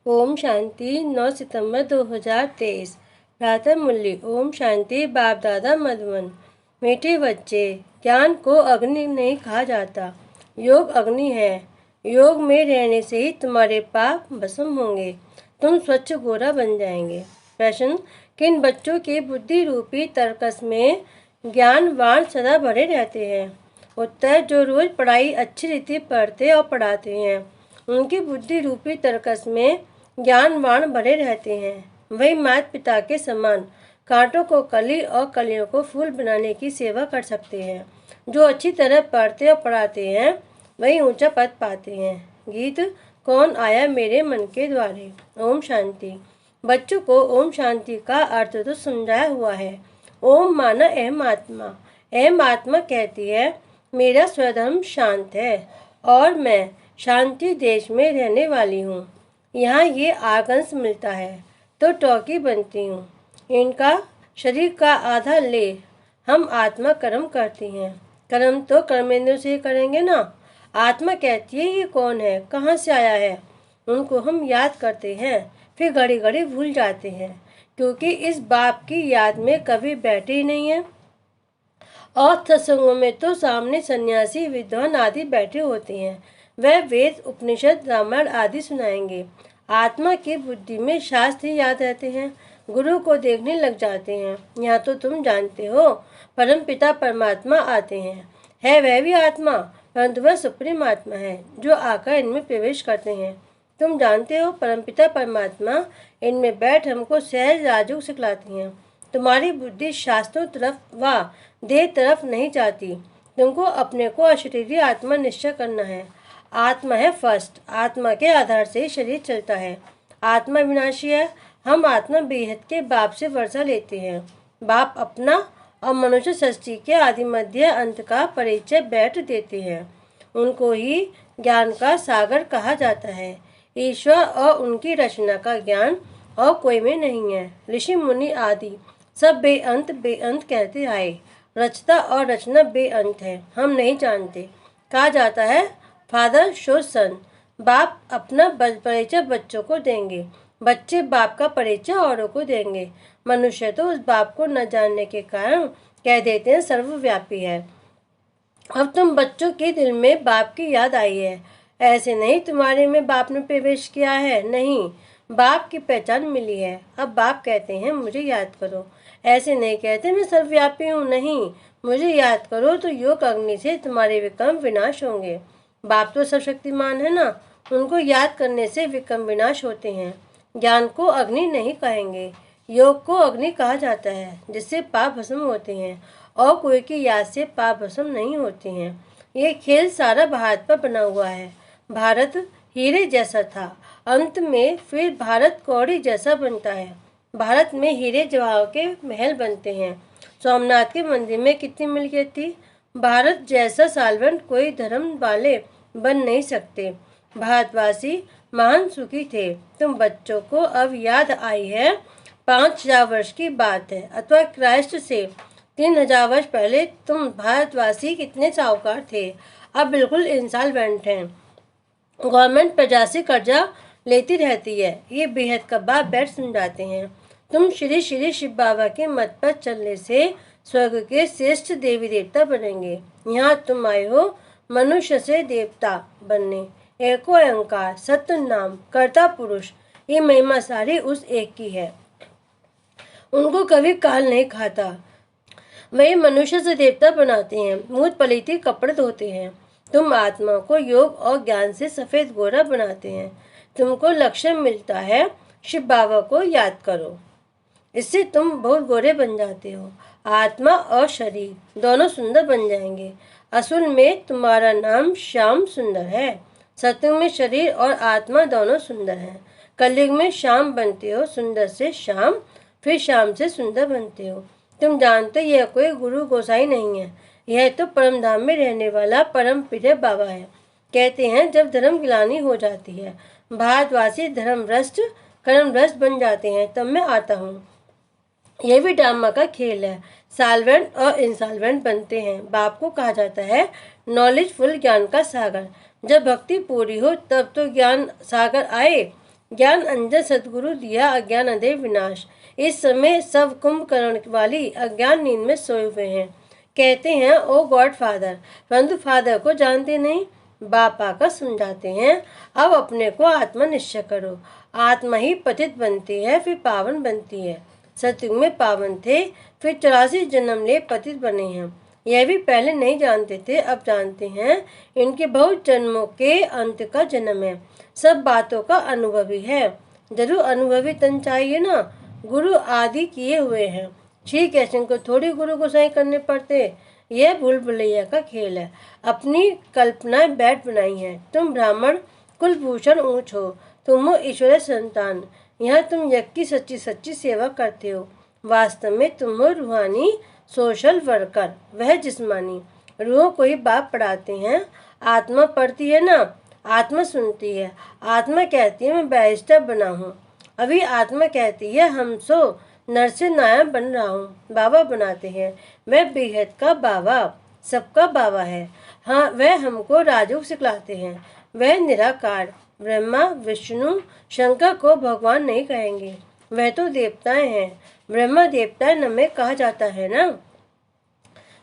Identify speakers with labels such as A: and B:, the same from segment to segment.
A: ओम शांति 9 सितंबर 2023। प्रातः मूल्य। ओम शांति। बाप दादा मधुबन। मीठे बच्चे, ज्ञान को अग्नि नहीं कहा जाता, योग अग्नि है। योग में रहने से ही तुम्हारे पाप भस्म होंगे, तुम स्वच्छ गोरा बन जाएंगे। प्रश्न: किन बच्चों के बुद्धि रूपी तर्कस में ज्ञानवान सदा भरे रहते हैं? उत्तर: जो रोज पढ़ाई अच्छी रीति पढ़ते और पढ़ाते हैं, उनकी बुद्धि रूपी तर्कस में ज्ञानवान भरे रहते हैं। वही माता पिता के समान कांटों को कली और कलियों को फूल बनाने की सेवा कर सकते हैं। जो अच्छी तरह पढ़ते और पढ़ाते हैं वही ऊंचा पद पाते हैं। गीत: कौन आया मेरे मन के द्वारे। ओम शांति। बच्चों को ओम शांति का अर्थ तो समझाया हुआ है। ओम माना अहम आत्मा। अहम आत्मा कहती है मेरा स्वधर्म शांत है और मैं शांति देश में रहने वाली हूँ। यहाँ ये आगंस मिलता है तो टॉकी बनती हूँ। इनका शरीर का आधा ले हम आत्मा कर्म करती हैं। कर्म तो कर्मेंद्र से करेंगे ना। आत्मा कहती है ये कौन है, कहाँ से आया है। उनको हम याद करते हैं, फिर घड़ी घड़ी भूल जाते हैं, क्योंकि इस बाप की याद में कभी बैठे ही नहीं है। और सत्संगों में तो सामने सन्यासी विद्वान आदि बैठे होते हैं। वह वेद उपनिषद रामायण आदि सुनाएंगे। आत्मा की बुद्धि में शास्त्र याद रहते हैं, गुरु को देखने लग जाते हैं। यहाँ तो तुम जानते हो परम पिता परमात्मा आते हैं। है वह भी आत्मा, परंतु वह सुप्रीम आत्मा है जो आकर इनमें प्रवेश करते हैं। तुम जानते हो परमपिता परमात्मा इनमें बैठ हमको सहज राजयोग सिखलाती हैं। तुम्हारी बुद्धि शास्त्रों तरफ व देह तरफ नहीं जाती। तुमको अपने को अशरीरी आत्मा निश्चय करना है। आत्मा है फर्स्ट। आत्मा के आधार से ही शरीर चलता है। आत्मा विनाशी है। हम आत्मा बेहद के बाप से वर्षा लेते हैं। बाप अपना और मनुष्य सृष्टि के आदि मध्य अंत का परिचय बैठ देते हैं। उनको ही ज्ञान का सागर कहा जाता है। ईश्वर और उनकी रचना का ज्ञान और कोई में नहीं है। ऋषि मुनि आदि सब बेअंत बेअंत कहते आए। रचता और रचना बेअंत है, हम नहीं जानते। कहा जाता है फादर शो सन। बाप अपना परिचय बच्चों को देंगे, बच्चे बाप का परिचय औरों को देंगे। मनुष्य तो उस बाप को न जानने के कारण कह देते हैं सर्वव्यापी है। अब तुम बच्चों के दिल में बाप की याद आई है। ऐसे नहीं तुम्हारे में बाप ने प्रवेश किया है, नहीं, बाप की पहचान मिली है। अब बाप कहते हैं मुझे याद करो। ऐसे नहीं कहते मैं सर्वव्यापी हूँ, नहीं, मुझे याद करो तो योग अग्नि से तुम्हारे विक्रम विनाश होंगे। बाप तो सर्वशक्तिमान है ना, उनको याद करने से विक्रम विनाश होते हैं। ज्ञान को अग्नि नहीं कहेंगे, योग को अग्नि कहा जाता है, जिससे पाप भस्म होते हैं और कोई की याद से पाप भस्म नहीं होते हैं। ये खेल सारा भारत पर बना हुआ है। भारत हीरे जैसा था, अंत में फिर भारत कौड़ी जैसा बनता है। भारत में हीरे जवाहर के महल बनते हैं। सोमनाथ के मंदिर में कितनी मिल्कियत थी। भारत जैसा साल्वेंट कोई धर्म वाले बन नहीं सकते। भारतवासी महान सुखी थे। तुम बच्चों को अब याद आई है 5000 वर्ष की बात है, अथवा क्राइस्ट से 3000 वर्ष पहले तुम भारतवासी कितने साहूकार थे, अब बिल्कुल इंसॉल्वेंट हैं। गवर्नमेंट प्रजा से कर्जा लेती रहती है। ये बेहद का बाप बैठ समझाते हैं। तुम श्री श्री शिव बाबा के मत पर चलने से स्वर्ग के श्रेष्ठ देवी देवता बनेंगे। यहाँ तुम आए हो मनुष्य से देवता बनने। एको अहंकार, सत्य नाम, कर्ता पुरुष, ये महिमा सारी उस एक की है। उनको कभी काल नहीं खाता। वही मनुष्य से देवता बनाते हैं, मूत पलीती कपड़े धोते हैं। तुम आत्मा को योग और ज्ञान से सफेद गोरा बनाते हैं। तुमको लक्ष्य मिलता है, शिव बाबा को याद करो, इससे तुम बहुत गोरे बन जाते हो। आत्मा और शरीर दोनों सुंदर बन जाएंगे। असुर में तुम्हारा नाम श्याम सुंदर है। सत्युग में शरीर और आत्मा दोनों सुंदर हैं। कलयुग में श्याम बनते हो, सुंदर से श्याम, फिर श्याम से सुंदर बनते हो। तुम जानते यह कोई गुरु गोसाई नहीं है, यह तो परम धाम में रहने वाला परम प्रिय बाबा है। कहते हैं जब धर्म गिलानी हो जाती है, भारतवासी धर्म भ्रष्ट कर्म भ्रष्ट बन जाते हैं, तब मैं आता हूँ। यह भी ड्रामा का खेल है। साल्वेंट और इंसॉल्वेंट बनते हैं। बाप को कहा जाता है नॉलेजफुल, ज्ञान का सागर। जब भक्ति पूरी हो तब तो ज्ञान सागर आए, ज्ञान अंजन सदगुरु दिया अज्ञान अधे विनाश। इस समय सब कुंभकर्ण वाली अज्ञान नींद में सोए हुए हैं। कहते हैं ओ गॉड फादर, परंतु फादर को जानते नहीं। बाप आकर समझाते हैं, अब अपने को आत्मा निश्चय करो। आत्मा ही पतित बनती है, फिर पावन बनती है। सतयुग में पावन थे, फिर 84 जन्म ले पतित बने हैं। यह भी पहले नहीं जानते थे, अब जानते हैं। इनके बहुत जन्मों के अंत का जन्म है। सब बातों का अनुभवी है। जरूर अनुभवी तन चाहिए ना। गुरु आदि किए हुए हैं। श्री कृष्ण को थोड़ी गुरु गोसाई करने पड़ते। यह भूल भुलैया का खेल है। अपनी कल्पनाएं बैठ बनाई हैं। तुम ब्राह्मण कुलभूषण ऊंच हो, तुम हो ईश्वर संतान। यहाँ तुम यज्ञ की सच्ची सच्ची सेवा करते हो। वास्तव में तुम हो रूहानी सोशल वर्कर, वह जिस्मानी। रूहों को ही बाप पढ़ाते हैं। आत्मा पढ़ती है ना, आत्मा सुनती है। आत्मा कहती है मैं बैरिस्टर बना हूँ। अभी आत्मा कहती है हम सो नर से नायब बन रहा हूँ। बाबा बनाते हैं, वह बेहद का बाबा, सबका बाबा है। हाँ, वह हमको राजयोग सिखलाते हैं। वह निराकार ब्रह्मा विष्णु शंकर को भगवान नहीं कहेंगे, वह तो देवताएं हैं। ब्रह्मा देवता न में कहा जाता है ना।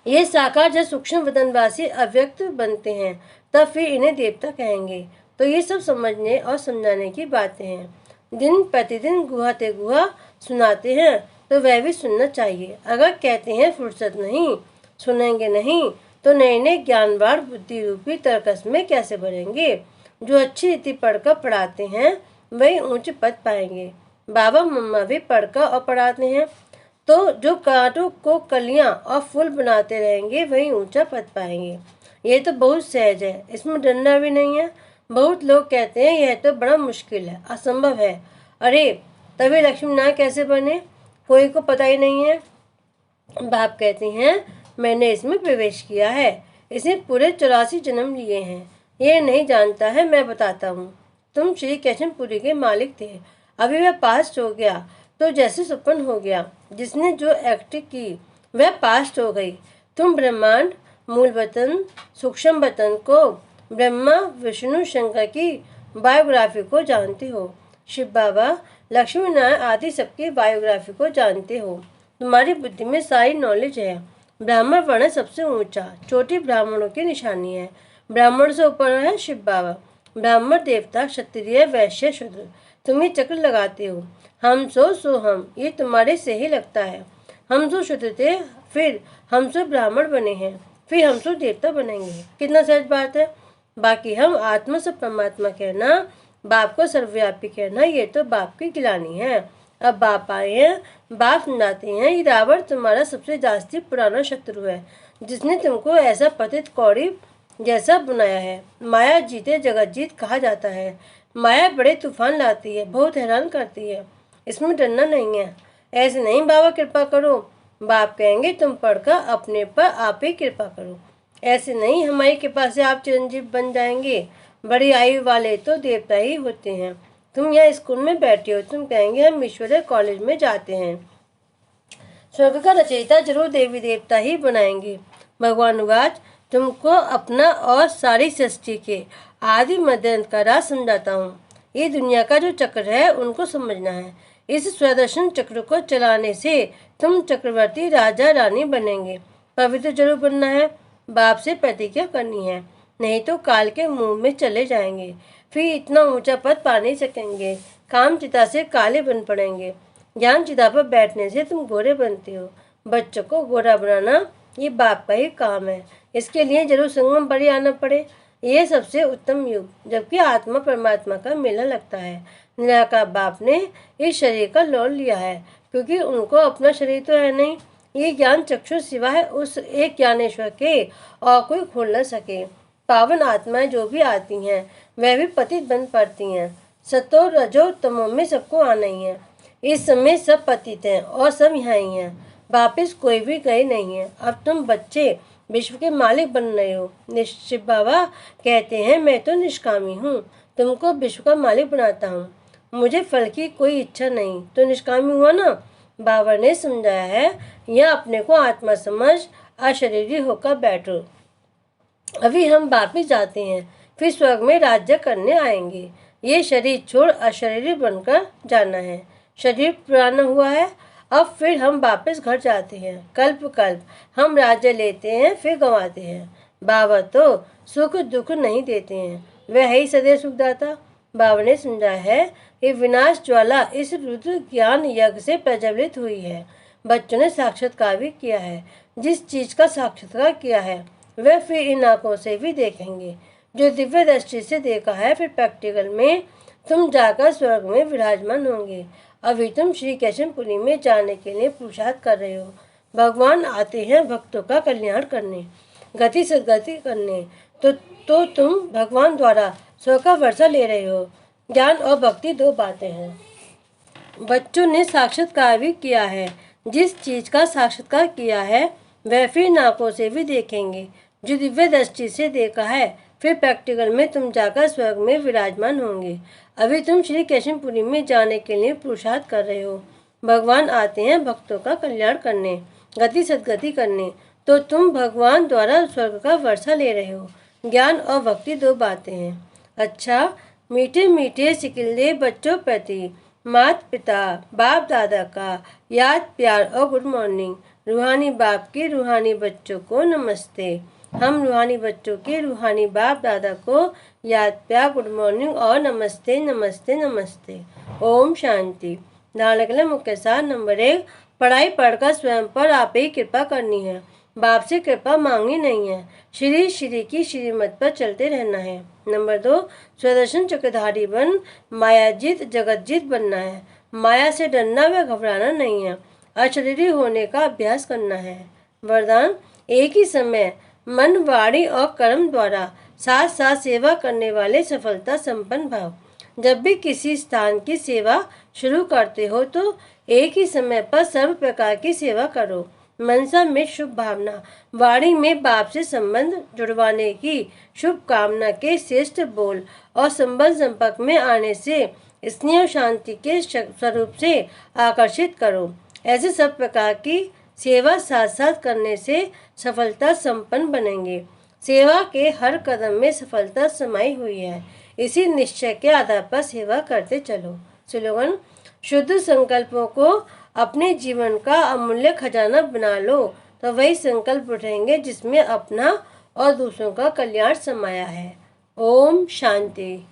A: ये साकार जब सूक्ष्म वतनवासी अव्यक्त बनते हैं, तब फिर इन्हें देवता कहेंगे। तो ये सब समझने और समझाने की बातें हैं। दिन प्रतिदिन गुहाते गुहा सुनाते हैं, तो वह भी सुनना चाहिए। अगर कहते हैं फुर्सत नहीं, सुनेंगे नहीं, तो नए नए ज्ञानवार बुद्धि रूपी तर्कस में कैसे बढ़ेंगे। जो अच्छी रीति पढ़कर पढ़ाते हैं, वही ऊंच पद पाएंगे। बाबा मम्मा भी पढ़कर और पढ़ाते हैं, तो जो कांटों को कलियां और फूल बनाते रहेंगे, वही ऊंचा पद पाएंगे। ये तो बहुत सहज है, इसमें डरना भी नहीं है। बहुत लोग कहते हैं यह तो बड़ा मुश्किल है, असंभव है। अरे तभी लक्ष्मी नारायण कैसे बने, कोई को पता ही नहीं है। बाप कहते हैं मैंने इसमें प्रवेश किया है, इसने पूरे 84 जन्म लिए हैं। ये नहीं जानता है, मैं बताता हूँ। तुम श्री कृष्णपुरी के मालिक थे, अभी वह पास्ट हो गया, तो जैसे सपन हो गया। जिसने जो एक्ट की वह पास्ट हो गई। तुम ब्रह्मांड मूल वतन सूक्ष्म वतन को, ब्रह्मा विष्णु शंकर की बायोग्राफी को जानते हो। शिव बाबा लक्ष्मी नारायण आदि सबकी बायोग्राफी को जानते हो। तुम्हारी बुद्धि में सारी नॉलेज है। ब्राह्मण वर्ण सबसे ऊंचा, चोटी ब्राह्मणों की निशानी है। ब्राह्मण से ऊपर है शिव बाबा। ब्राह्मण देवता क्षत्रिय वैश्य शूद्र। तुम ही चक्र लगाते हो, हम सो हम, ये तुम्हारे से ही लगता है। हम सो शुद्ध थे, फिर हम सो ब्राह्मण बने हैं, फिर हम सो देवता बनेंगे। कितना सहज बात है। बाकी हम आत्मा से परमात्मा कहना, बाप को सर्वव्यापी कहना, ये तो बाप की गिलानी है। अब बाप आए हैं, बाप सुनाते हैं ये रावण तुम्हारा सबसे जास्ती पुराना शत्रु है, जिसने तुमको ऐसा पतित कौड़ी जैसा बनाया है। माया जीते जगत जीत कहा जाता है। माया बड़े तूफान लाती है, बहुत हैरान करती है, इसमें डरना नहीं है। ऐसे नहीं बाबा कृपा करो, बाप कहेंगे तुम पढ़कर अपने पर आप ही कृपा करो। ऐसे नहीं हमारी कृपा से आप चिरंजीव बन जाएंगे। बड़ी आयु वाले तो देवता ही होते हैं। तुम यहाँ स्कूल में बैठे हो, तुम कहेंगे हम ईश्वरीय कॉलेज में जाते हैं। स्वर्ग का रचयिता जरूर देवी देवता ही बनाएंगे। भगवान वाच तुमको अपना और सारी सृष्टि के आदि मध्य अंत का राज समझाता हूँ। ये दुनिया का जो चक्र है उनको समझना है। इस स्वदर्शन चक्र को चलाने से तुम चक्रवर्ती राजा रानी बनेंगे। पवित्र जरूर बनना है, बाप से प्रतिज्ञा करनी है, नहीं तो काल के मुंह में चले जाएंगे। फिर इतना ऊंचा पद पा नहीं सकेंगे। काम चिता से काले बन पड़ेंगे। ज्ञान चिता पर बैठने से तुम गोरे बनते हो। बच्चों को गोरा बनाना ये बाप का ही काम है। इसके लिए जरूर संगम पर ही आना पड़े। ये सबसे उत्तम युग, जबकि आत्मा परमात्मा का मेला लगता है। निराकार बाप ने इस शरीर का लौट लिया है, क्योंकि उनको अपना शरीर तो है नहीं। ये ज्ञान चक्षु सिवाय उस एक ज्ञानेश्वर के और कोई खोल न सके। पावन आत्माएं जो भी आती हैं, वह भी पतित बन पड़ती हैं। सतो रजो तमो में सबको आना ही है। इस समय सब पतित हैं और सब यहाँ ही हैं, वापिस कोई भी गए नहीं है। अब तुम बच्चे विश्व के मालिक बन रहे हो। शिव बाबा कहते हैं मैं तो निष्कामी हूँ, तुमको विश्व का मालिक बनाता हूँ। मुझे फल की कोई इच्छा नहीं, तो निष्कामी हुआ ना। बाबा ने समझाया है, यह अपने को आत्मा समझ अशरीरी होकर बैठो। अभी हम वापिस जाते हैं, फिर स्वर्ग में राज्य करने आएंगे। ये शरीर छोड़ अशरीरी बनकर जाना है। शरीर पुराना हुआ है, अब फिर हम वापस घर जाते हैं। कल्प कल्प हम राज्य लेते हैं, फिर गंवाते हैं। बाबा तो सुख दुख नहीं देते हैं, वह ही सदैव सुखदाता। बाबा ने समझाया है कि विनाश ज्वाला इस रुद्र ज्ञान यज्ञ से प्रज्वलित हुई है। बच्चों ने साक्षात्कार भी किया है। जिस चीज का साक्षात्कार किया है वह फिर इन आंखों से भी देखेंगे जो दिव्य दृष्टि से देखा है। फिर प्रैक्टिकल में तुम जाकर स्वर्ग में विराजमान होंगे। अभी तुम श्री कैशनपुरी में जाने के लिए पुरुषार्थ कर रहे हो। भगवान आते हैं भक्तों का कल्याण करने, गति सदगति करने। तो तुम भगवान द्वारा स्व का वर्षा ले रहे हो। ज्ञान और भक्ति दो बातें हैं। बच्चों ने साक्षात्कार भी किया है। जिस चीज का साक्षात्कार किया है वह फिर नाकों से भी देखेंगे जो दिव्य दृष्टि से देखा है। फिर प्रैक्टिकल में तुम जाकर स्वर्ग में विराजमान होंगे। अभी तुम श्री कैशनपुरी में जाने के लिए पुरुषार्थ कर रहे हो। भगवान आते हैं भक्तों का कल्याण करने, गति सदगति करने। तो तुम भगवान द्वारा स्वर्ग का वर्षा ले रहे हो। ज्ञान और भक्ति दो बातें हैं। अच्छा, मीठे मीठे सिकिल्दे बच्चों प्रति माता पिता बाप दादा का याद प्यार और गुड मॉर्निंग। रूहानी बाप के रूहानी बच्चों को नमस्ते। हम रूहानी बच्चों के रूहानी बाप दादा को याद प्यार गुड मॉर्निंग और नमस्ते नमस्ते नमस्ते। ओम शांति। धारणा मुख्य सार नंबर 1, पढ़ाई पढ़कर स्वयं पर आप ही कृपा करनी है। बाप से कृपा मांगनी नहीं है। श्री श्री की श्रीमत पर चलते रहना है। नंबर 2, स्वदर्शन चक्रधारी बन मायाजीत जगतजीत बनना है। माया से डरना व घबराना नहीं है। अशरीरी होने का अभ्यास करना है। वरदान, एक ही समय मन वाणी और कर्म द्वारा साथ साथ सेवा करने वाले सफलता संपन्न भाव। जब भी किसी स्थान की सेवा शुरू करते हो तो एक ही समय पर सर्व प्रकार की सेवा करो। मनसा में शुभ भावना, वाणी में बाप से संबंध जुड़वाने की शुभ कामना के श्रेष्ठ बोल और संबंध संपर्क में आने से स्नेह और शांति के स्वरूप से आकर्षित करो। ऐसे सब प्रकार की सेवा साथ साथ करने से सफलता संपन्न बनेंगे। सेवा के हर कदम में सफलता समाई हुई है। इसी निश्चय के आधार पर सेवा करते चलो। स्लोगन, शुद्ध संकल्पों को अपने जीवन का अमूल्य खजाना बना लो तो वही संकल्प उठेंगे जिसमें अपना और दूसरों का कल्याण समाया है। ओम शांति।